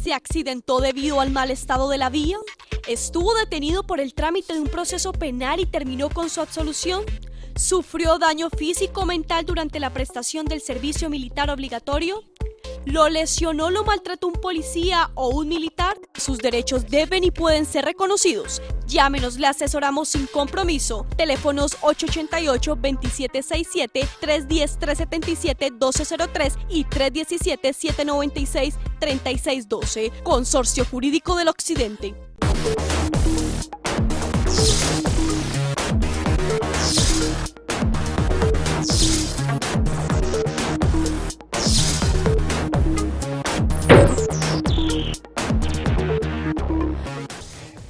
¿Se accidentó debido al mal estado de la vía? ¿Estuvo detenido por el trámite de un proceso penal y terminó con su absolución? ¿Sufrió daño físico o mental durante la prestación del servicio militar obligatorio? ¿Lo lesionó, lo maltrató un policía o un militar? Sus derechos deben y pueden ser reconocidos. Llámenos, le asesoramos sin compromiso. Teléfonos 888-2767, 310-377-1203 y 317-796-3612. Consorcio Jurídico del Occidente.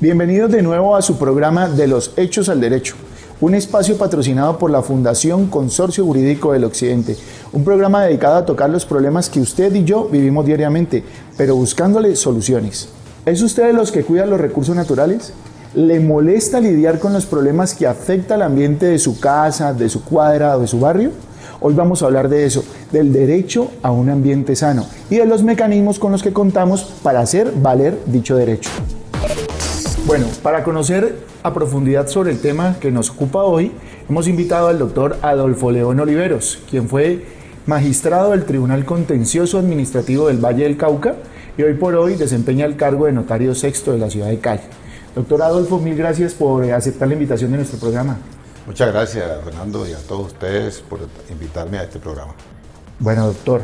Bienvenidos de nuevo a su programa De los Hechos al Derecho, un espacio patrocinado por la Fundación Consorcio Jurídico del Occidente, un programa dedicado a tocar los problemas que usted y yo vivimos diariamente, pero buscándole soluciones. ¿Es usted de los que cuida los recursos naturales? ¿Le molesta lidiar con los problemas que afectan al ambiente de su casa, de su cuadra o de su barrio? Hoy vamos a hablar de eso, del derecho a un ambiente sano y de los mecanismos con los que contamos para hacer valer dicho derecho. Bueno, para conocer a profundidad sobre el tema que nos ocupa hoy, hemos invitado al doctor Adolfo León Oliveros, quien fue magistrado del Tribunal Contencioso Administrativo del Valle del Cauca y hoy por hoy desempeña el cargo de notario sexto de la ciudad de Cali. Doctor Adolfo, mil gracias por aceptar la invitación de nuestro programa. Muchas gracias, Fernando, y a todos ustedes por invitarme a este programa. Bueno, doctor,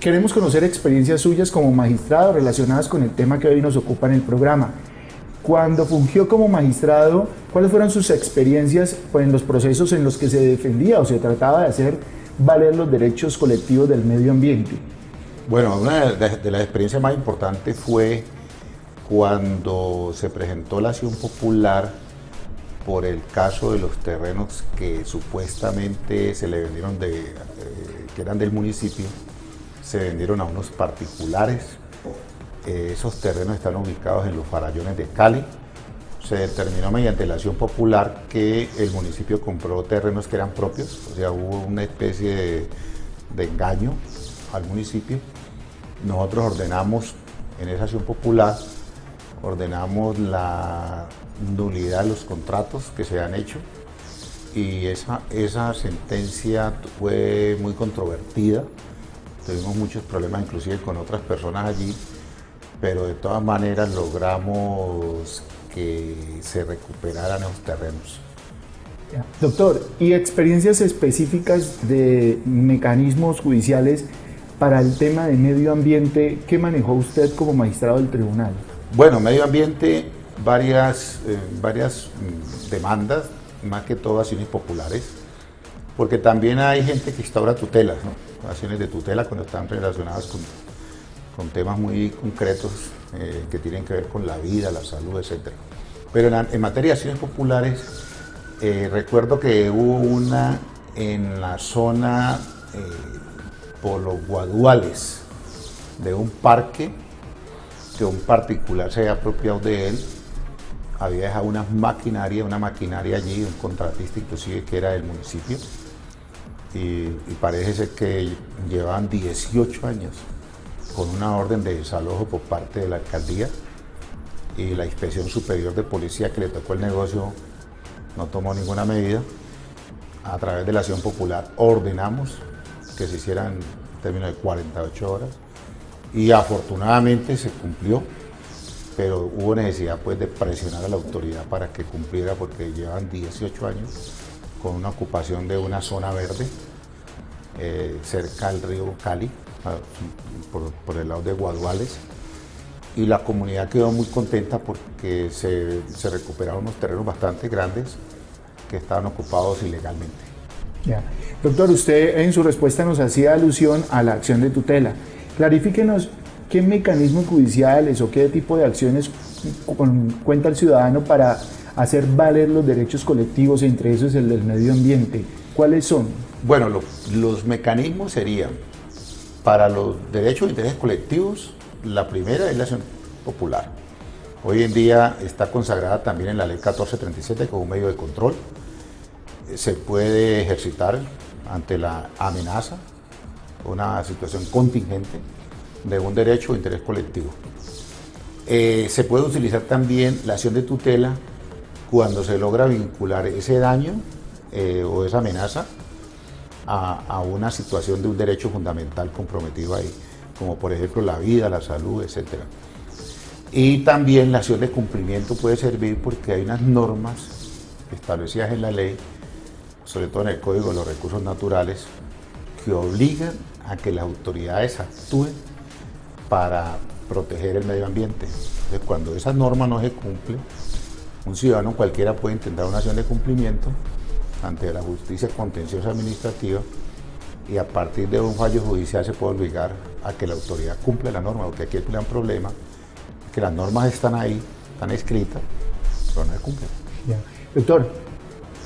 queremos conocer experiencias suyas como magistrado relacionadas con el tema que hoy nos ocupa en el programa. Cuando fungió como magistrado, ¿cuáles fueron sus experiencias en los procesos en los que se defendía o se trataba de hacer valer los derechos colectivos del medio ambiente? Bueno, una de las experiencias más importantes fue cuando se presentó la acción popular por el caso de los terrenos que supuestamente se le vendieron, que eran del municipio, se vendieron a unos particulares. Esos terrenos están ubicados en los farallones de Cali. Se determinó mediante la acción popular que el municipio compró terrenos que eran propios, o sea, hubo una especie de engaño al municipio. Nosotros ordenamos, en esa acción popular, ordenamos la nulidad de los contratos que se han hecho y esa sentencia fue muy controvertida. Tuvimos muchos problemas inclusive con otras personas allí, pero de todas maneras logramos que se recuperaran esos terrenos. Doctor, ¿y experiencias específicas de mecanismos judiciales para el tema de medio ambiente qué manejó usted como magistrado del tribunal? Bueno, medio ambiente, varias demandas, más que todo acciones populares, porque también hay gente que instaura tutelas, ¿no? Acciones de tutela cuando están relacionadas con temas muy concretos que tienen que ver con la vida, la salud, etc. Pero en materia de acciones populares, recuerdo que hubo una en la zona por los Guaduales de un parque que un particular se había apropiado de él, había dejado una maquinaria allí, un contratista inclusive que era del municipio, y parece ser que llevaban 18 años con una orden de desalojo por parte de la alcaldía, y la Inspección Superior de Policía que le tocó el negocio no tomó ninguna medida. A través de la acción popular ordenamos que se hicieran en términos de 48 horas y afortunadamente se cumplió, pero hubo necesidad pues de presionar a la autoridad para que cumpliera, porque llevan 18 años con una ocupación de una zona verde cerca del río Cali, por el lado de Guaduales, y la comunidad quedó muy contenta porque se recuperaron unos terrenos bastante grandes que estaban ocupados ilegalmente. Ya. Doctor, usted en su respuesta nos hacía alusión a la acción de tutela. Clarifíquenos qué mecanismos judiciales o qué tipo de acciones cuenta el ciudadano para hacer valer los derechos colectivos, entre esos el del medio ambiente. ¿Cuáles son? Bueno, los mecanismos serían, para los derechos e intereses colectivos, la primera es la acción popular. Hoy en día está consagrada también en la ley 1437 como un medio de control. Se puede ejercitar ante la amenaza, una situación contingente, de un derecho o interés colectivo. Se puede utilizar también la acción de tutela cuando se logra vincular ese daño o esa amenaza a una situación de un derecho fundamental comprometido ahí, como por ejemplo la vida, la salud, etc. Y también la acción de cumplimiento puede servir porque hay unas normas establecidas en la ley, sobre todo en el Código de los Recursos Naturales, que obligan a que las autoridades actúen para proteger el medio ambiente. Entonces, cuando esa norma no se cumple, un ciudadano cualquiera puede intentar una acción de cumplimiento ante la justicia contenciosa administrativa y a partir de un fallo judicial se puede obligar a que la autoridad cumpla la norma, porque aquí hay un gran problema, que las normas están ahí, están escritas, pero no se cumplen. Ya. Doctor,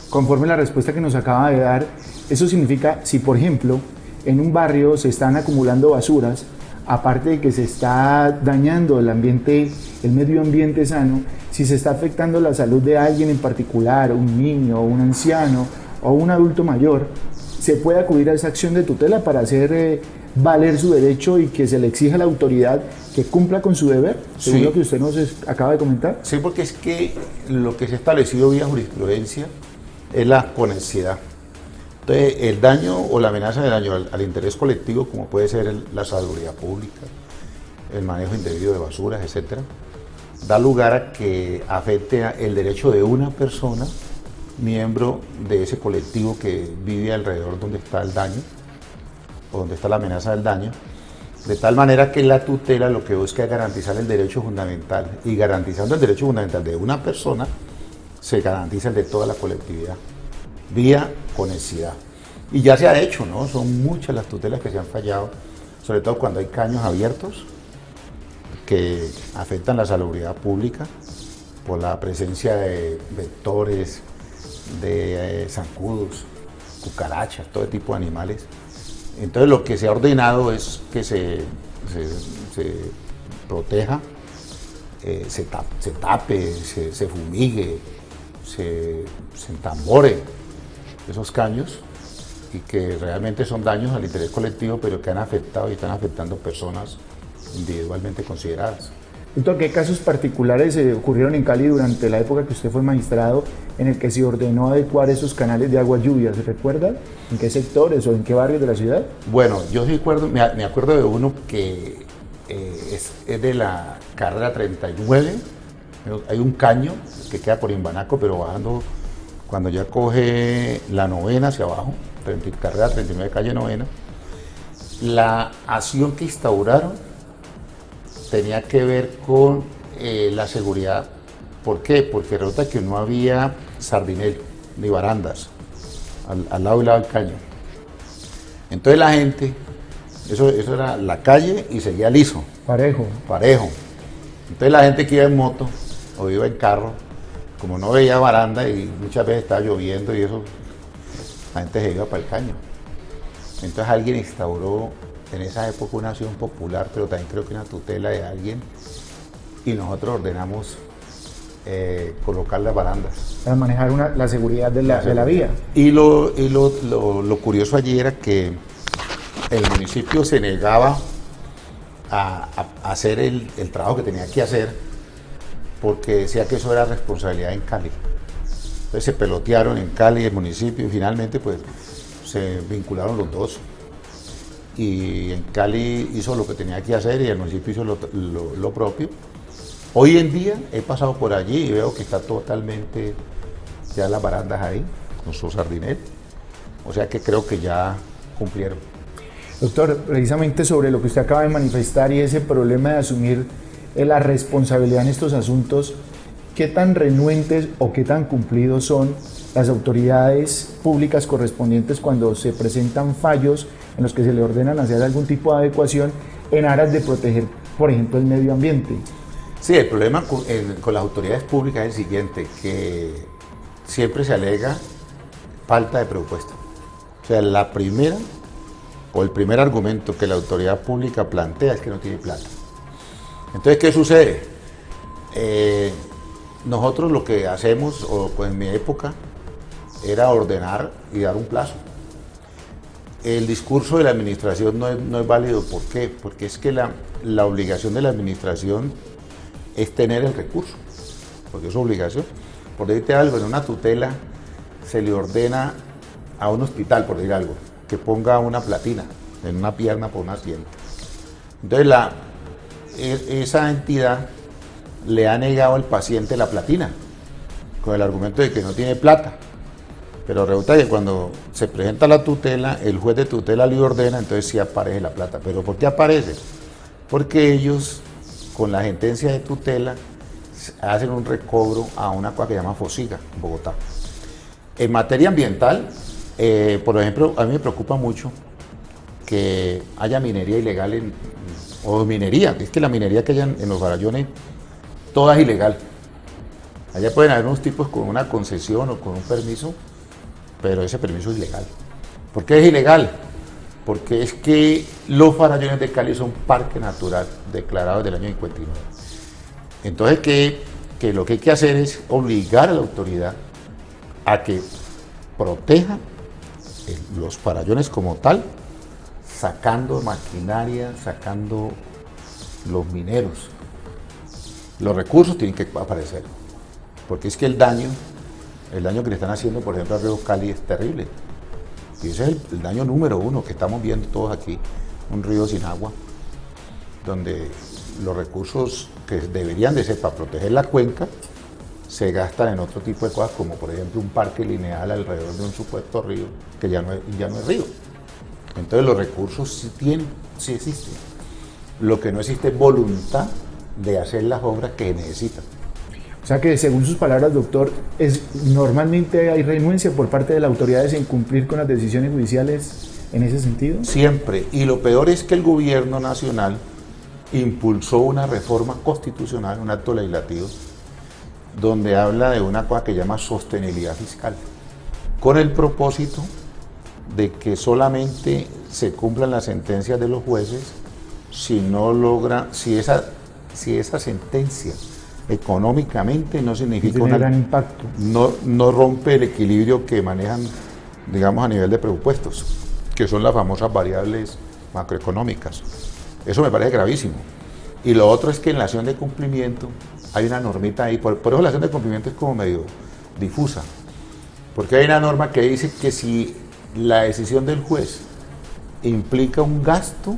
conforme la respuesta que nos acaba de dar, eso significa, si por ejemplo en un barrio se están acumulando basuras, aparte de que se está dañando el ambiente, el medio ambiente sano, si se está afectando la salud de alguien en particular, un niño, un anciano o un adulto mayor, se puede acudir a esa acción de tutela para hacer valer su derecho y que se le exija a la autoridad que cumpla con su deber, según Sí. lo que usted nos acaba de comentar. Sí, porque es que lo que se ha establecido vía jurisprudencia es la conexión. Entonces, el daño o la amenaza de daño al interés colectivo, como puede ser la salubridad pública, el manejo indebido de basuras, etc., da lugar a que afecte el derecho de una persona, miembro de ese colectivo que vive alrededor donde está el daño, o donde está la amenaza del daño, de tal manera que la tutela lo que busca es garantizar el derecho fundamental, y garantizando el derecho fundamental de una persona, se garantiza el de toda la colectividad, vía conexión. Y ya se ha hecho, ¿no? Son muchas las tutelas que se han fallado, sobre todo cuando hay caños abiertos que afectan la salubridad pública por la presencia de vectores, de zancudos, cucarachas, todo tipo de animales. Entonces lo que se ha ordenado es que se proteja, se tape, se fumigue, se entambore esos caños, y que realmente son daños al interés colectivo, pero que han afectado y están afectando personas individualmente consideradas. Doctor, ¿qué casos particulares ocurrieron en Cali durante la época que usted fue magistrado en el que se ordenó adecuar esos canales de agua lluvia? ¿Se recuerda? ¿En qué sectores o en qué barrios de la ciudad? Bueno, yo sí me acuerdo de uno que es de la carrera 39, hay un caño que queda por Imbanaco, pero bajando, cuando ya coge la novena hacia abajo, carrera 39, calle novena, la acción que instauraron tenía que ver con la seguridad. ¿Por qué? Porque resulta que no había sardinel ni barandas al lado y lado del caño. Entonces la gente, eso era la calle y seguía liso. Parejo. Entonces la gente que iba en moto o iba en carro, como no veía baranda y muchas veces estaba lloviendo y eso, la gente se iba para el caño. Entonces alguien instauró en esa época una acción popular, pero también creo que una tutela de alguien, y nosotros ordenamos colocar las barandas. Para manejar la seguridad de la vía. Y lo curioso allí era que el municipio se negaba a hacer el trabajo que tenía que hacer, porque decía que eso era responsabilidad en Cali. Entonces se pelotearon en Cali, el municipio, y finalmente pues se vincularon los dos. Y en Cali hizo lo que tenía que hacer y el municipio hizo lo propio. Hoy en día he pasado por allí y veo que está totalmente ya las barandas ahí, con su sardinel. O sea que creo que ya cumplieron. Doctor, precisamente sobre lo que usted acaba de manifestar y ese problema de asumir la responsabilidad en estos asuntos, ¿qué tan renuentes o qué tan cumplidos son las autoridades públicas correspondientes cuando se presentan fallos en los que se le ordenan hacer algún tipo de adecuación en aras de proteger, por ejemplo, el medio ambiente? Sí, el problema con las autoridades públicas es el siguiente, que siempre se alega falta de presupuesto. O sea, la primera o el primer argumento que la autoridad pública plantea es que no tiene plata. Entonces, ¿qué sucede? Nosotros lo que hacemos, o en mi época, era ordenar y dar un plazo. El discurso de la administración no es válido. ¿Por qué? Porque es que la obligación de la administración es tener el recurso, porque es obligación. Por decirte algo, en una tutela se le ordena a un hospital, por decir algo, que ponga una platina en una pierna por una accidente. Entonces esa entidad le ha negado al paciente la platina, con el argumento de que no tiene plata. Pero resulta que cuando se presenta la tutela, el juez de tutela le ordena, entonces sí aparece la plata. ¿Pero por qué aparece? Porque ellos, con la sentencia de tutela, hacen un recobro a una cosa que se llama Fosiga, en Bogotá. En materia ambiental, por ejemplo, a mí me preocupa mucho que haya minería ilegal o minería, es que la minería que hay en los Farallones, toda es ilegal. Allá pueden haber unos tipos con una concesión o con un permiso, pero ese permiso es ilegal. ¿Por qué es ilegal? Porque es que los Farallones de Cali son parque natural declarado desde el año 59. Entonces, que lo que hay que hacer es obligar a la autoridad a que proteja los Farallones como tal, sacando maquinaria, sacando los mineros. Los recursos tienen que aparecer, porque es que el daño que le están haciendo, por ejemplo, al río Cali es terrible. Y ese es el daño número uno que estamos viendo todos aquí, un río sin agua, donde los recursos que deberían de ser para proteger la cuenca se gastan en otro tipo de cosas, como por ejemplo un parque lineal alrededor de un supuesto río, que ya no es río. Entonces los recursos sí existen. Lo que no existe es voluntad de hacer las obras que necesitan. O sea que, según sus palabras, doctor, normalmente hay renuencia por parte de las autoridades en cumplir con las decisiones judiciales en ese sentido. Siempre. Y lo peor es que el gobierno nacional impulsó una reforma constitucional, un acto legislativo, donde habla de una cosa que llama sostenibilidad fiscal, con el propósito de que solamente se cumplan las sentencias de los jueces si esa sentencia económicamente no significa un gran impacto. No rompe el equilibrio que manejan, digamos, a nivel de presupuestos, que son las famosas variables macroeconómicas. Eso me parece gravísimo. Y lo otro es que en la acción de cumplimiento hay una normita ahí, por eso la acción de cumplimiento es como medio difusa, porque hay una norma que dice que si la decisión del juez implica un gasto,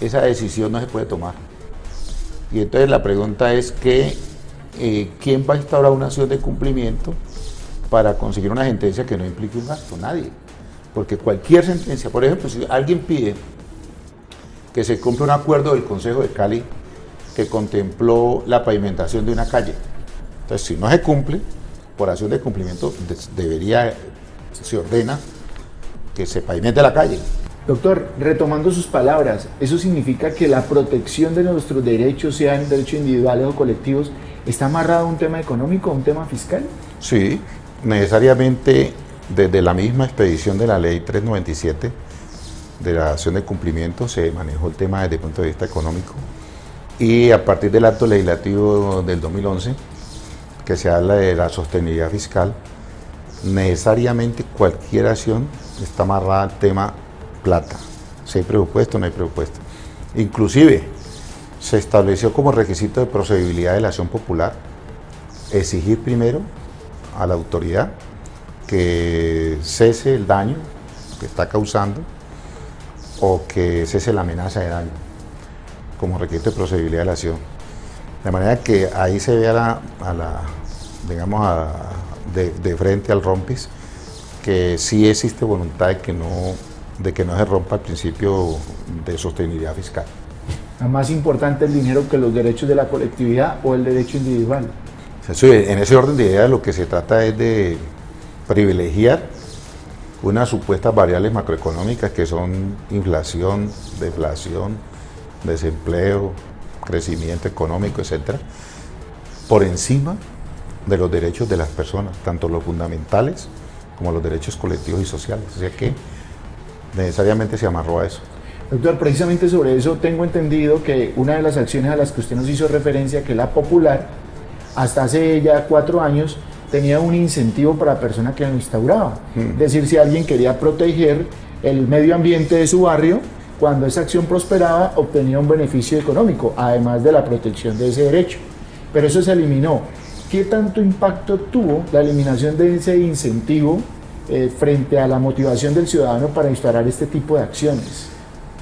esa decisión no se puede tomar. Y entonces la pregunta es que ¿quién va a instaurar una acción de cumplimiento para conseguir una sentencia que no implique un gasto? Nadie. Porque cualquier sentencia, por ejemplo, si alguien pide que se cumpla un acuerdo del Consejo de Cali que contempló la pavimentación de una calle, entonces si no se cumple, por acción de cumplimiento se ordena que se pavimente la calle. Doctor, retomando sus palabras, ¿eso significa que la protección de nuestros derechos, sean derechos individuales o colectivos, está amarrado a un tema económico, a un tema fiscal? Sí, necesariamente desde la misma expedición de la ley 397 de la acción de cumplimiento se manejó el tema desde el punto de vista económico, y a partir del acto legislativo del 2011, que se habla de la sostenibilidad fiscal, necesariamente cualquier acción está amarrada al tema plata, si hay presupuesto o no hay presupuesto. Inclusive se estableció como requisito de procedibilidad de la acción popular exigir primero a la autoridad que cese el daño que está causando o que cese la amenaza de daño como requisito de procedibilidad de la acción. De manera que ahí se ve de frente al rompis que sí existe voluntad de que no se rompa el principio de sostenibilidad fiscal. ¿Más importante el dinero que los derechos de la colectividad o el derecho individual? En ese orden de ideas lo que se trata es de privilegiar unas supuestas variables macroeconómicas que son inflación, deflación, desempleo, crecimiento económico, etcétera, por encima de los derechos de las personas, tanto los fundamentales como los derechos colectivos y sociales. O sea que necesariamente se amarró a eso. Doctor, precisamente sobre eso tengo entendido que una de las acciones a las que usted nos hizo referencia, que la Popular, hasta hace ya 4 años, tenía un incentivo para la persona que lo instauraba. Es decir, si alguien quería proteger el medio ambiente de su barrio, Cuando esa acción prosperaba, obtenía un beneficio económico, además de la protección de ese derecho. Pero eso se eliminó. ¿Qué tanto impacto tuvo la eliminación de ese incentivo frente a la motivación del ciudadano para instaurar este tipo de acciones?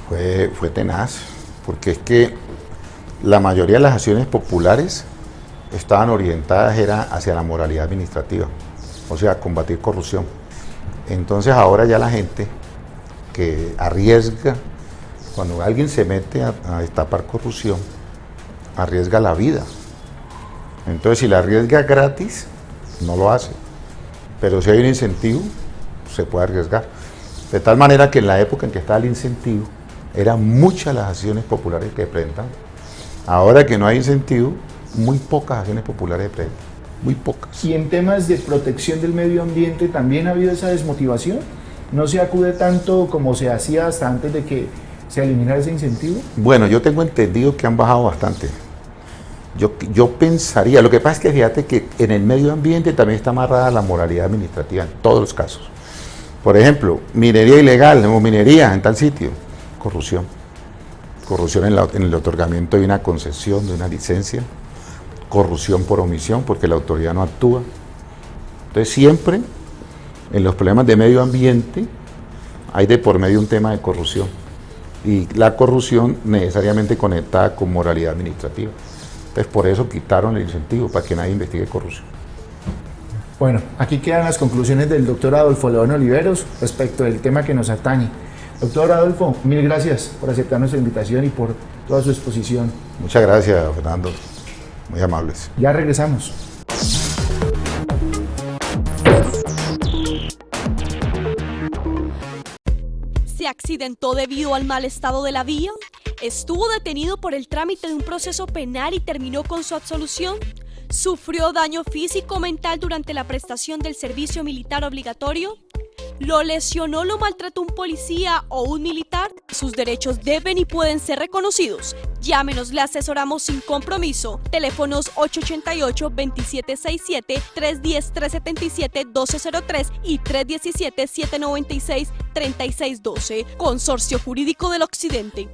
Fue tenaz, porque es que la mayoría de las acciones populares estaban orientadas hacia la moralidad administrativa, o sea, combatir corrupción. Entonces ahora ya la gente que arriesga, cuando alguien se mete a destapar corrupción, arriesga la vida. Entonces si la arriesga gratis, no lo hace. Pero si hay un incentivo, se puede arriesgar. De tal manera que en la época en que estaba el incentivo, eran muchas las acciones populares que presentan. Ahora que no hay incentivo, muy pocas acciones populares se presentan. Muy pocas. Y en temas de protección del medio ambiente, ¿también ha habido esa desmotivación? ¿No se acude tanto como se hacía hasta antes de que se eliminara ese incentivo? Bueno, yo tengo entendido que han bajado bastante. Yo pensaría, lo que pasa es que fíjate que en el medio ambiente también está amarrada la moralidad administrativa en todos los casos. Por ejemplo, minería ilegal o minería en tal sitio, corrupción. Corrupción en el otorgamiento de una concesión, de una licencia. Corrupción por omisión, porque la autoridad no actúa. Entonces siempre en los problemas de medio ambiente hay de por medio un tema de corrupción. Y la corrupción necesariamente conectada con moralidad administrativa. Entonces por eso quitaron el incentivo, para que nadie investigue corrupción. Bueno, aquí quedan las conclusiones del doctor Adolfo León Oliveros respecto del tema que nos atañe. Doctor Adolfo, mil gracias por aceptar nuestra invitación y por toda su exposición. Muchas gracias, Fernando. Muy amables. Ya regresamos. ¿Se accidentó debido al mal estado de la vía? ¿Estuvo detenido por el trámite de un proceso penal y terminó con su absolución? ¿Sufrió daño físico o mental durante la prestación del servicio militar obligatorio? ¿Lo lesionó, lo maltrató un policía o un militar? Sus derechos deben y pueden ser reconocidos. Llámenos, le asesoramos sin compromiso. Teléfonos 888-2767, 310-377-1203 y 317-796-3612. Consorcio Jurídico del Occidente.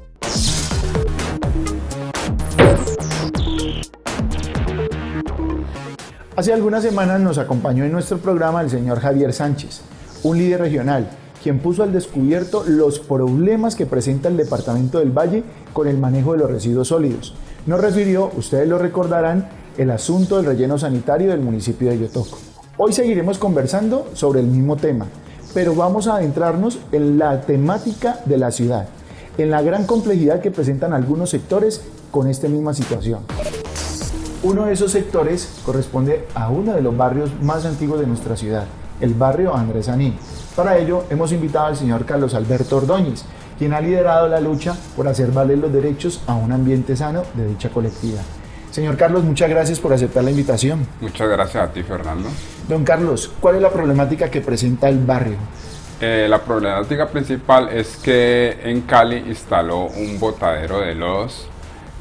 Hace algunas semanas nos acompañó en nuestro programa el señor Javier Sánchez, un líder regional, quien puso al descubierto los problemas que presenta el departamento del Valle con el manejo de los residuos sólidos. Nos refirió, ustedes lo recordarán, el asunto del relleno sanitario del municipio de Yotoco. Hoy seguiremos conversando sobre el mismo tema, pero vamos a adentrarnos en la temática de la ciudad, en la gran complejidad que presentan algunos sectores con esta misma situación. Uno de esos sectores corresponde a uno de los barrios más antiguos de nuestra ciudad, el barrio Andrés Anín. Para ello hemos invitado al señor Carlos Alberto Ordóñez, quien ha liderado la lucha por hacer valer los derechos a un ambiente sano de dicha colectiva. Señor Carlos, muchas gracias por aceptar la invitación. Muchas gracias a ti, Fernando. Don Carlos, ¿cuál es la problemática que presenta el barrio? La problemática principal es que en Cali instaló un botadero de lodos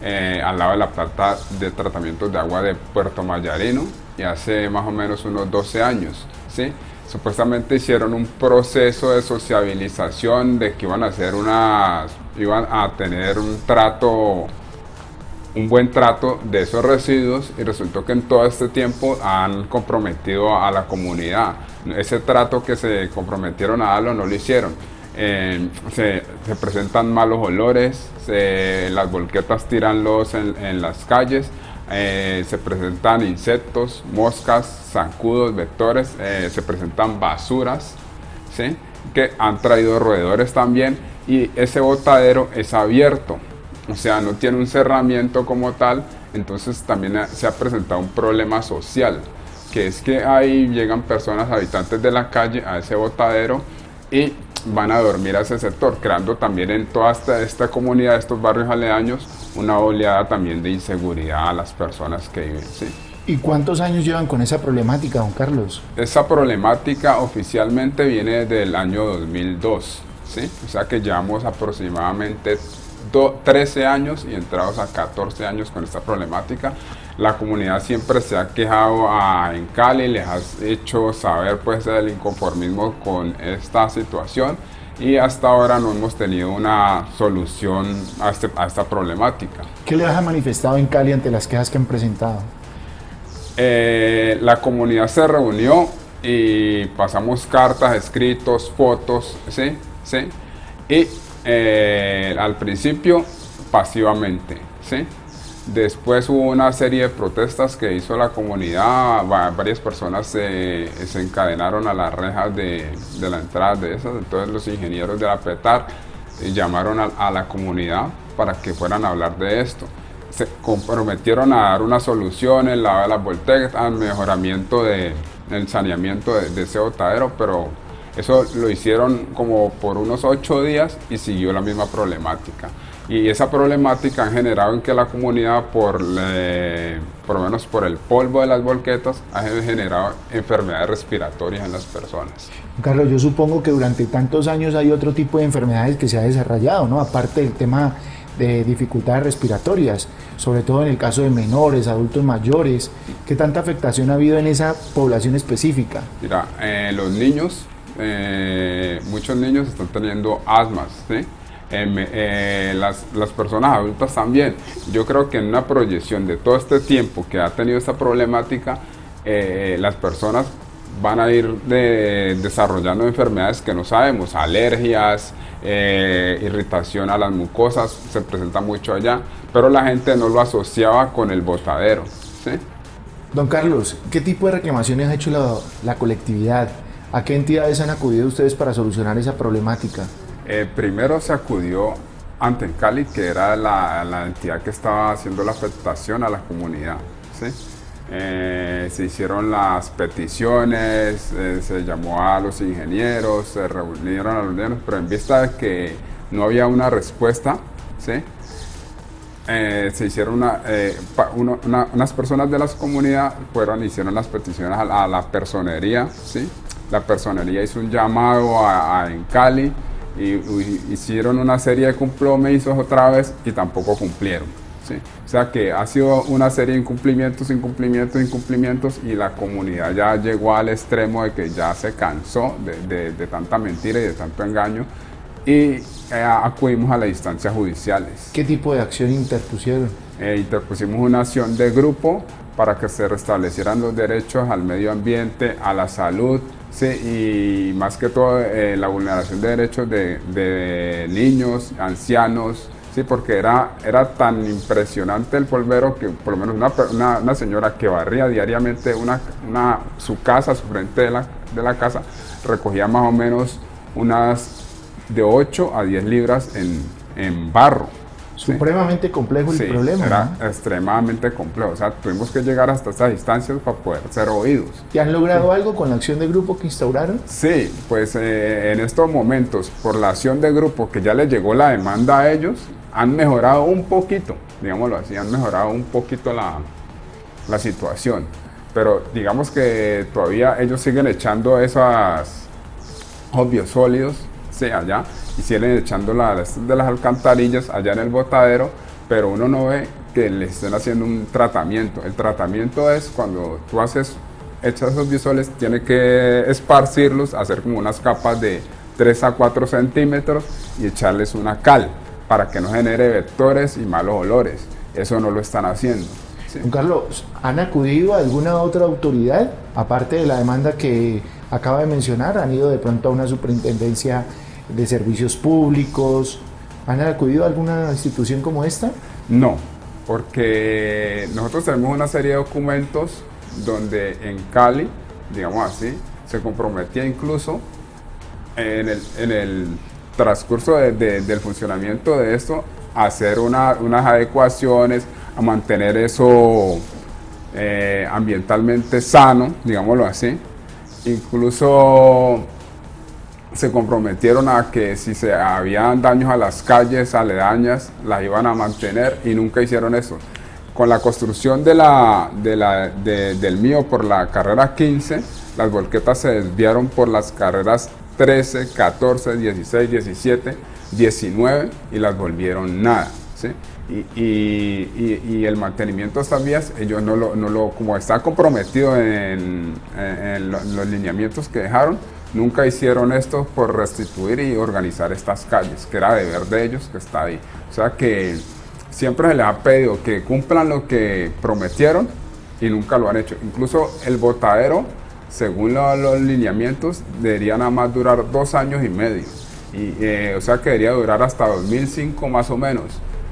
al lado de la planta de tratamiento de agua de Puerto Mayarino, y hace más o menos unos 12 años, ¿sí? Supuestamente hicieron un proceso de sociabilización de que iban a tener un buen trato de esos residuos, y resultó que en todo este tiempo han comprometido a la comunidad. Ese trato que se comprometieron a darlo no lo hicieron. Se presentan malos olores, las volquetas tiran lodos en las calles, se presentan insectos, moscas, zancudos, vectores, se presentan basuras, ¿sí? Que han traído roedores también, y ese botadero es abierto, o sea, no tiene un cerramiento como tal. Entonces también se ha presentado un problema social, que es que ahí llegan personas, habitantes de la calle, a ese botadero y van a dormir a ese sector, creando también en toda esta comunidad, estos barrios aledaños, una oleada también de inseguridad a las personas que viven, ¿sí? ¿Y cuántos años llevan con esa problemática, don Carlos? Esa problemática oficialmente viene desde el año 2002, ¿sí? O sea que llevamos aproximadamente 13 años y entrados a 14 años con esta problemática. La comunidad siempre se ha quejado en Cali, les ha hecho saber pues el inconformismo con esta situación, y hasta ahora no hemos tenido una solución a esta problemática. ¿Qué les ha manifestado en Cali ante las quejas que han presentado? La comunidad se reunió y pasamos cartas, escritos, fotos, ¿sí? ¿Sí? Y al principio pasivamente, ¿sí? Después hubo una serie de protestas que hizo la comunidad, varias personas se encadenaron a las rejas de la entrada de esas, entonces los ingenieros de la PETAR llamaron a la comunidad para que fueran a hablar de esto. Se comprometieron a dar una solución, el lavado de las volteas, al mejoramiento del saneamiento de ese botadero, pero eso lo hicieron como por unos 8 días y siguió la misma problemática. Y esa problemática ha generado en que la comunidad, por lo menos por el polvo de las volquetas, ha generado enfermedades respiratorias en las personas. Carlos, yo supongo que durante tantos años hay otro tipo de enfermedades que se ha desarrollado, ¿no? Aparte del tema de dificultades respiratorias, sobre todo en el caso de menores, adultos mayores. ¿Qué tanta afectación ha habido en esa población específica? Mira, los niños, muchos niños están teniendo asmas, ¿sí? Las personas adultas también. Yo creo que en una proyección de todo este tiempo que ha tenido esta problemática, las personas van a ir desarrollando enfermedades que no sabemos, alergias, irritación a las mucosas, se presenta mucho allá, pero la gente no lo asociaba con el botadero, ¿sí? Don Carlos, ¿qué tipo de reclamaciones ha hecho la colectividad? ¿A qué entidades han acudido ustedes para solucionar esa problemática? Primero se acudió ante Cali, que era la entidad que estaba haciendo la afectación a la comunidad, ¿sí? Se hicieron las peticiones, se llamó a los ingenieros, se reunieron a los ingenieros, pero en vista de que no había una respuesta, ¿sí? Se hicieron unas personas de la comunidad hicieron las peticiones a la personería, ¿sí? La personería hizo un llamado en Cali y hicieron una serie de compromisos otra vez y tampoco cumplieron, ¿sí? O sea que ha sido una serie de incumplimientos y la comunidad ya llegó al extremo de que ya se cansó de tanta mentira y de tanto engaño y acudimos a las instancias judiciales. ¿Qué tipo de acción interpusieron? Interpusimos una acción de grupo para que se restablecieran los derechos al medio ambiente, a la salud, sí, y más que todo la vulneración de derechos de niños, ancianos, sí, porque era tan impresionante el polvero que por lo menos una señora que barría diariamente su casa, su frente de la casa, recogía más o menos unas de 8 a 10 libras en barro. Supremamente complejo el problema. Era extremadamente complejo, o sea, tuvimos que llegar hasta estas instancias para poder ser oídos. ¿Y han logrado algo con la acción de grupo que instauraron? Sí, pues en estos momentos, por la acción de grupo que ya les llegó la demanda a ellos, han mejorado un poquito, digámoslo así, han mejorado un poquito la situación. Pero digamos que todavía ellos siguen echando esas biosólidos, sí, allá, y siguen echando de las alcantarillas allá en el botadero, pero uno no ve que le estén haciendo un tratamiento. El tratamiento es cuando tú echas esos biosoles, tienes que esparcirlos, hacer como unas capas de 3 a 4 centímetros y echarles una cal para que no genere vectores y malos olores. Eso no lo están haciendo. ¿Sí? Don Carlos, ¿han acudido a alguna otra autoridad? Aparte de la demanda que acaba de mencionar, ¿han ido de pronto a una superintendencia de servicios públicos? ¿Han acudido a alguna institución como esta? No, porque nosotros tenemos una serie de documentos donde en Cali, digamos así, se comprometía incluso en el transcurso del funcionamiento de esto a hacer unas adecuaciones, a mantener eso ambientalmente sano, digámoslo así. Incluso se comprometieron a que si se habían daños a las calles aledañas, las iban a mantener y nunca hicieron eso. Con la construcción del mío por la carrera 15, las volquetas se desviaron por las carreras 13, 14, 16, 17, 19 y las volvieron nada, ¿sí? Y el mantenimiento de estas vías, ellos como está comprometido en los lineamientos que dejaron, nunca hicieron esto por restituir y organizar estas calles, que era deber de ellos que está ahí. O sea que siempre se les ha pedido que cumplan lo que prometieron y nunca lo han hecho. Incluso el botadero, según los lineamientos, debería nada más durar 2 años y medio. O sea que debería durar hasta 2005 más o menos.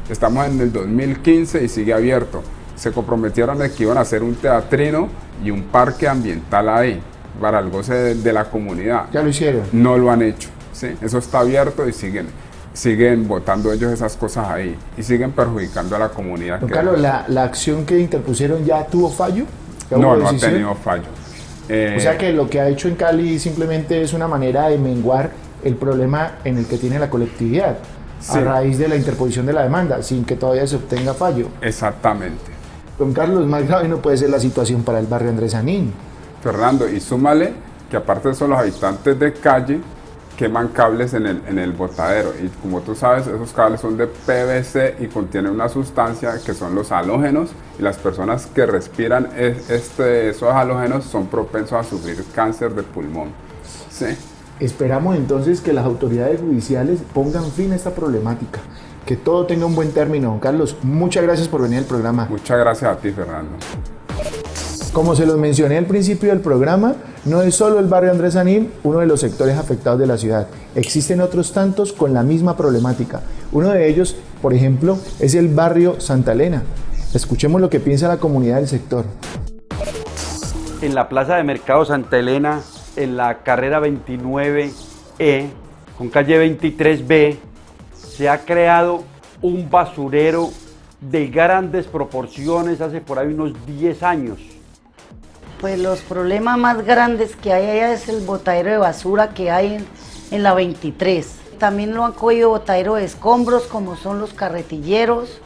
Estamos en el 2015 y sigue abierto. Se comprometieron de que iban a hacer un teatrino y un parque ambiental ahí para el goce de la comunidad. ¿Ya lo hicieron? No lo han hecho, ¿sí? Eso está abierto y siguen botando ellos esas cosas ahí y siguen perjudicando a la comunidad. Don Carlos, ¿la acción que interpusieron ya tuvo fallo? ¿Ya No, hubo no ha decisión? tenido fallo. O sea que lo que ha hecho en Cali simplemente es una manera de menguar el problema en el que tiene la colectividad, sí, a raíz de la interposición de la demanda, sin que todavía se obtenga fallo. Exactamente. Don Carlos, más grave no puede ser la situación para el barrio Andrés Anín. Fernando, y súmale que aparte de eso, los habitantes de calle queman cables en el botadero, y como tú sabes, esos cables son de PVC y contienen una sustancia que son los halógenos, y las personas que respiran esos halógenos son propensos a sufrir cáncer de pulmón. Sí. Esperamos entonces que las autoridades judiciales pongan fin a esta problemática, que todo tenga un buen término. Don Carlos, muchas gracias por venir al programa. Muchas gracias a ti, Fernando. Como se los mencioné al principio del programa, no es solo el barrio Andrés Anín uno de los sectores afectados de la ciudad. Existen otros tantos con la misma problemática. Uno de ellos, por ejemplo, es el barrio Santa Elena. Escuchemos lo que piensa la comunidad del sector. En la plaza de Mercado Santa Elena, en la carrera 29E, con calle 23B, se ha creado un basurero de grandes proporciones hace por ahí unos 10 años. Pues los problemas más grandes que hay allá es el botadero de basura que hay en la 23. También lo han cogido botadero de escombros, como son los carretilleros.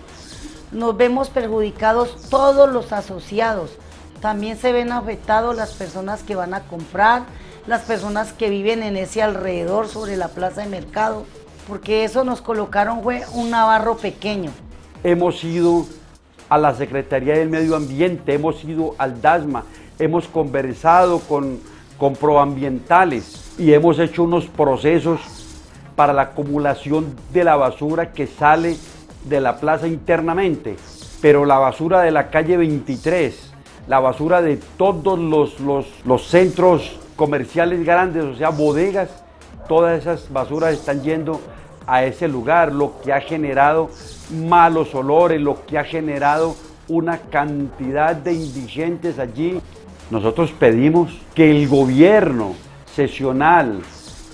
Nos vemos perjudicados todos los asociados. También se ven afectados las personas que van a comprar, las personas que viven en ese alrededor sobre la plaza de mercado, porque eso nos colocaron fue un navarro pequeño. Hemos ido a la Secretaría del Medio Ambiente, hemos ido al DASMA, hemos conversado con proambientales y hemos hecho unos procesos para la acumulación de la basura que sale de la plaza internamente, pero la basura de la calle 23, la basura de todos los centros comerciales grandes, o sea, bodegas, todas esas basuras están yendo a ese lugar, lo que ha generado malos olores, lo que ha generado una cantidad de indigentes allí. Nosotros pedimos que el gobierno sesional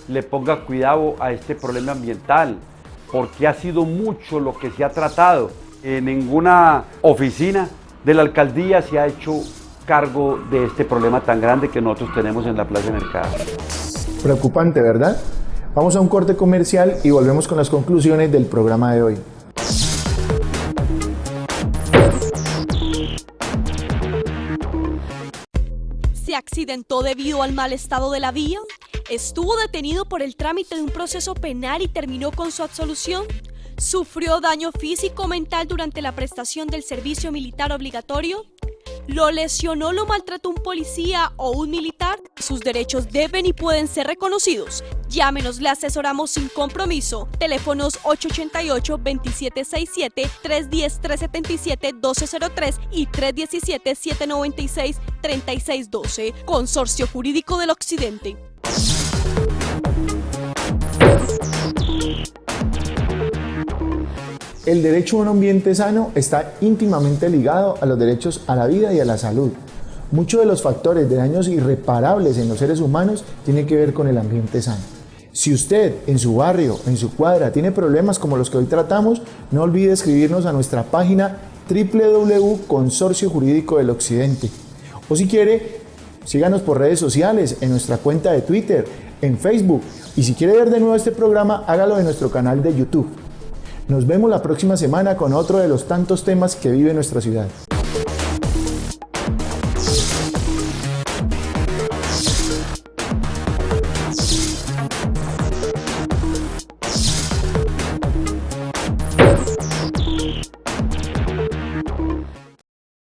le ponga cuidado a este problema ambiental, porque ha sido mucho lo que se ha tratado. En ninguna oficina de la alcaldía se ha hecho cargo de este problema tan grande que nosotros tenemos en la plaza de mercado. Preocupante, ¿verdad? Vamos a un corte comercial y volvemos con las conclusiones del programa de hoy. ¿Se accidentó debido al mal estado de la vía? ¿Estuvo detenido por el trámite de un proceso penal y terminó con su absolución? ¿Sufrió daño físico o mental durante la prestación del servicio militar obligatorio? ¿Lo lesionó, lo maltrató un policía o un militar? Sus derechos deben y pueden ser reconocidos. Llámenos, le asesoramos sin compromiso. Teléfonos 888-2767, 310-377-1203 y 317-796-3612. Consorcio Jurídico del Occidente. El derecho a un ambiente sano está íntimamente ligado a los derechos a la vida y a la salud. Muchos de los factores de daños irreparables en los seres humanos tienen que ver con el ambiente sano. Si usted en su barrio, en su cuadra, tiene problemas como los que hoy tratamos, no olvide escribirnos a nuestra página www.consorcio Jurídico del Occidente. O si quiere, síganos por redes sociales, en nuestra cuenta de Twitter, en Facebook. Y si quiere ver de nuevo este programa, hágalo en nuestro canal de YouTube. Nos vemos la próxima semana con otro de los tantos temas que vive nuestra ciudad.